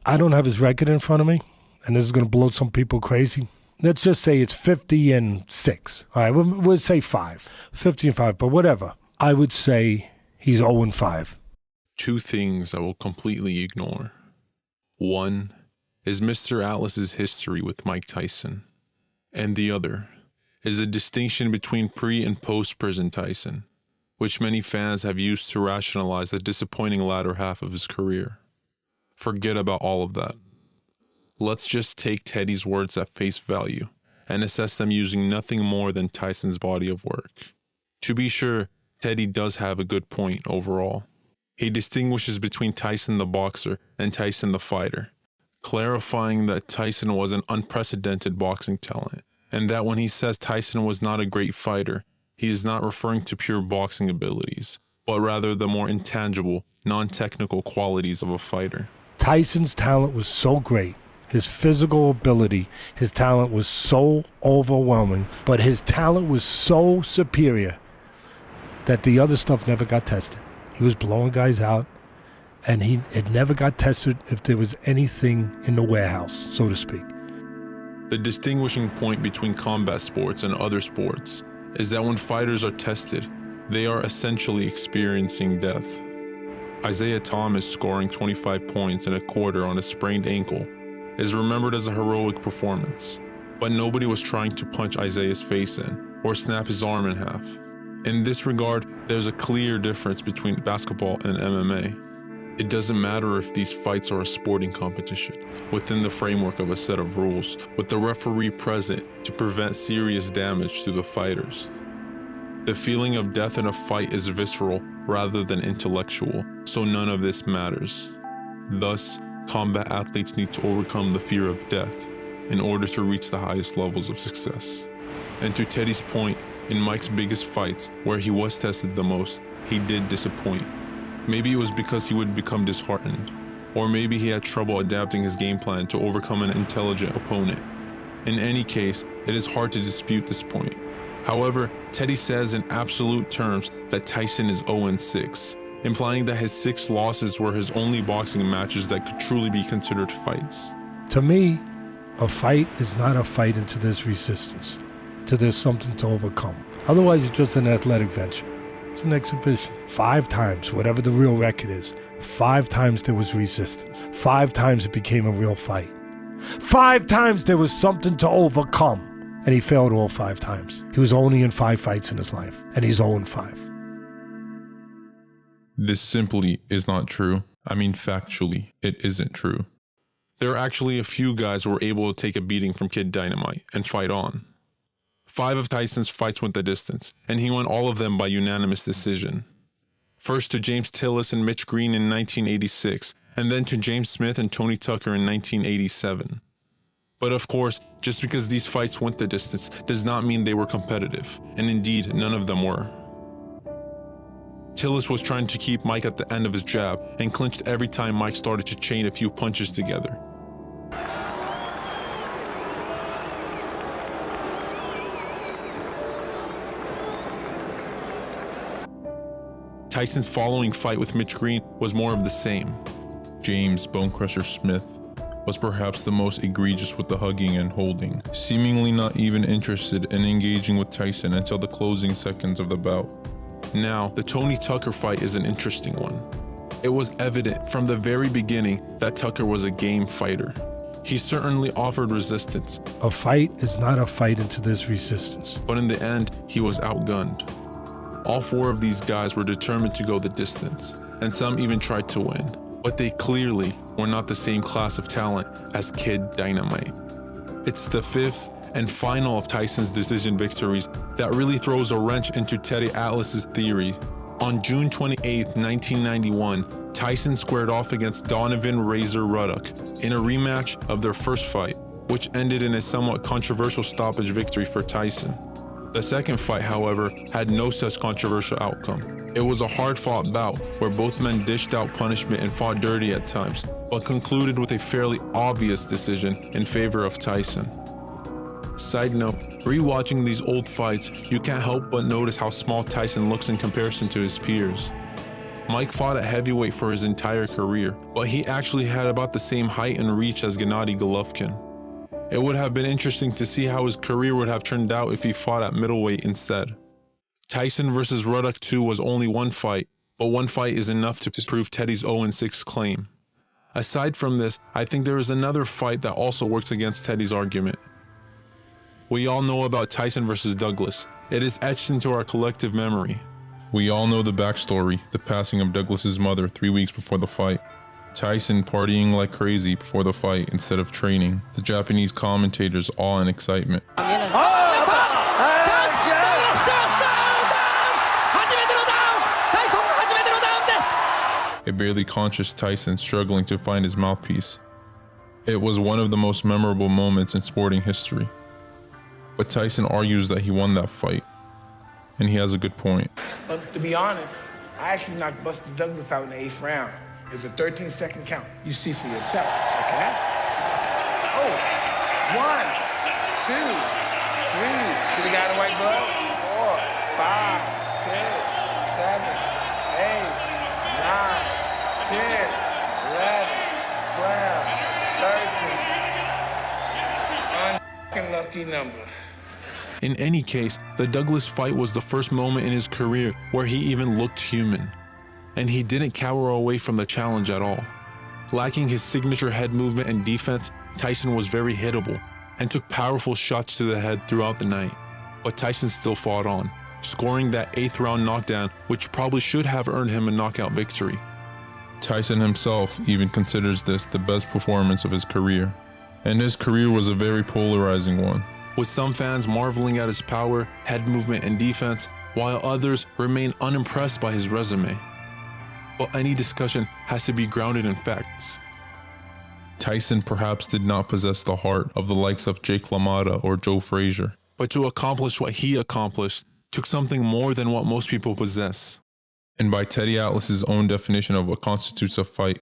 I don't have his record in front of me, and this is going to blow some people crazy. Let's just say it's 50-6. All right, we'll say 5. 50-5, but whatever. I would say he's 0-5. Two things I will completely ignore. One is Mr. Atlas's history with Mike Tyson, and the other is the distinction between pre- and post-prison Tyson, which many fans have used to rationalize the disappointing latter half of his career. Forget about all of that. Let's just take Teddy's words at face value and assess them using nothing more than Tyson's body of work. To be sure, Teddy does have a good point overall. He distinguishes between Tyson the boxer and Tyson the fighter, clarifying that Tyson was an unprecedented boxing talent, and that when he says Tyson was not a great fighter, he is not referring to pure boxing abilities, but rather the more intangible, non-technical qualities of a fighter. Tyson's talent was so great. His physical ability, his talent was so overwhelming, but his talent was so superior that the other stuff never got tested. He was blowing guys out, and it never got tested if there was anything in the warehouse, so to speak. The distinguishing point between combat sports and other sports is that when fighters are tested, they are essentially experiencing death. Isaiah Thomas scoring 25 points in a quarter on a sprained ankle is remembered as a heroic performance, but nobody was trying to punch Isaiah's face in or snap his arm in half. In this regard, there's a clear difference between basketball and MMA. It doesn't matter if these fights are a sporting competition, within the framework of a set of rules, with the referee present to prevent serious damage to the fighters. The feeling of death in a fight is visceral rather than intellectual, so none of this matters. Thus, combat athletes need to overcome the fear of death in order to reach the highest levels of success. And to Teddy's point, in Mike's biggest fights, where he was tested the most, he did disappoint. Maybe it was because he would become disheartened, or maybe he had trouble adapting his game plan to overcome an intelligent opponent. In any case, it is hard to dispute this point. However, Teddy says in absolute terms that Tyson is 0-6, implying that his 6 losses were his only boxing matches that could truly be considered fights. To me, a fight is not a fight until there's resistance, until there's something to overcome. Otherwise, it's just an athletic venture. It's an exhibition. 5 times, whatever the real record is, 5 times there was resistance. 5 times it became a real fight. 5 times there was something to overcome. And he failed all 5 times. He was only in 5 fights in his life, and he's 0-5. This simply is not true. I mean, factually, it isn't true. There are actually a few guys who were able to take a beating from Kid Dynamite and fight on. 5 of Tyson's fights went the distance, and he won all of them by unanimous decision. First to James Tillis and Mitch Green in 1986, and then to James Smith and Tony Tucker in 1987. But of course, just because these fights went the distance does not mean they were competitive, and indeed, none of them were. Tillis was trying to keep Mike at the end of his jab and clinched every time Mike started to chain a few punches together. Tyson's following fight with Mitch Green was more of the same. James Bonecrusher Smith was perhaps the most egregious with the hugging and holding, seemingly not even interested in engaging with Tyson until the closing seconds of the bout. Now, the Tony Tucker fight is an interesting one. It was evident from the very beginning that Tucker was a game fighter. He certainly offered resistance. A fight is not a fight until there's resistance. But in the end, he was outgunned. All 4 of these guys were determined to go the distance, and some even tried to win. But they clearly were not the same class of talent as Kid Dynamite. It's the 5th and final of Tyson's decision victories that really throws a wrench into Teddy Atlas's theory. On June 28, 1991, Tyson squared off against Donovan Razor Ruddock in a rematch of their first fight, which ended in a somewhat controversial stoppage victory for Tyson. The second fight, however, had no such controversial outcome. It was a hard-fought bout where both men dished out punishment and fought dirty at times, but concluded with a fairly obvious decision in favor of Tyson. Side note, rewatching these old fights, you can't help but notice how small Tyson looks in comparison to his peers. Mike fought at heavyweight for his entire career, but he actually had about the same height and reach as Gennady Golovkin. It would have been interesting to see how his career would have turned out if he fought at middleweight instead. Tyson vs. Ruddock 2 was only one fight, but one fight is enough to prove Teddy's 0-6 claim. Aside from this, I think there is another fight that also works against Teddy's argument. We all know about Tyson vs. Douglas. It is etched into our collective memory. We all know the backstory, the passing of Douglas's mother 3 weeks before the fight. Tyson partying like crazy before the fight instead of training. The Japanese commentators all in excitement. A barely conscious Tyson struggling to find his mouthpiece. It was one of the most memorable moments in sporting history. But Tyson argues that he won that fight. And he has a good point. But to be honest, I actually knocked Buster Douglas out in the 8th round. It was a 13-second count. You see for yourself. Check it out. Oh, 1, 2, 3. See the guy in the white gloves? 4, 5, 6, 7, 8, 9, 10, 11, 12, 13. Unlucky number. In any case, the Douglas fight was the first moment in his career where he even looked human. And he didn't cower away from the challenge at all. Lacking his signature head movement and defense, Tyson was very hittable and took powerful shots to the head throughout the night. But Tyson still fought on, scoring that 8th round knockdown, which probably should have earned him a knockout victory. Tyson himself even considers this the best performance of his career. And his career was a very polarizing one, with some fans marveling at his power, head movement, and defense, while others remain unimpressed by his resume. But any discussion has to be grounded in facts. Tyson perhaps did not possess the heart of the likes of Jake LaMotta or Joe Frazier, but to accomplish what he accomplished took something more than what most people possess. And by Teddy Atlas's own definition of what constitutes a fight,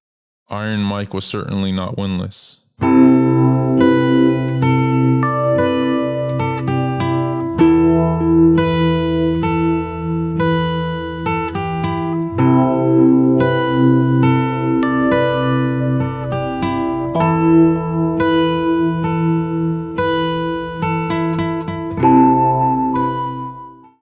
Iron Mike was certainly not winless.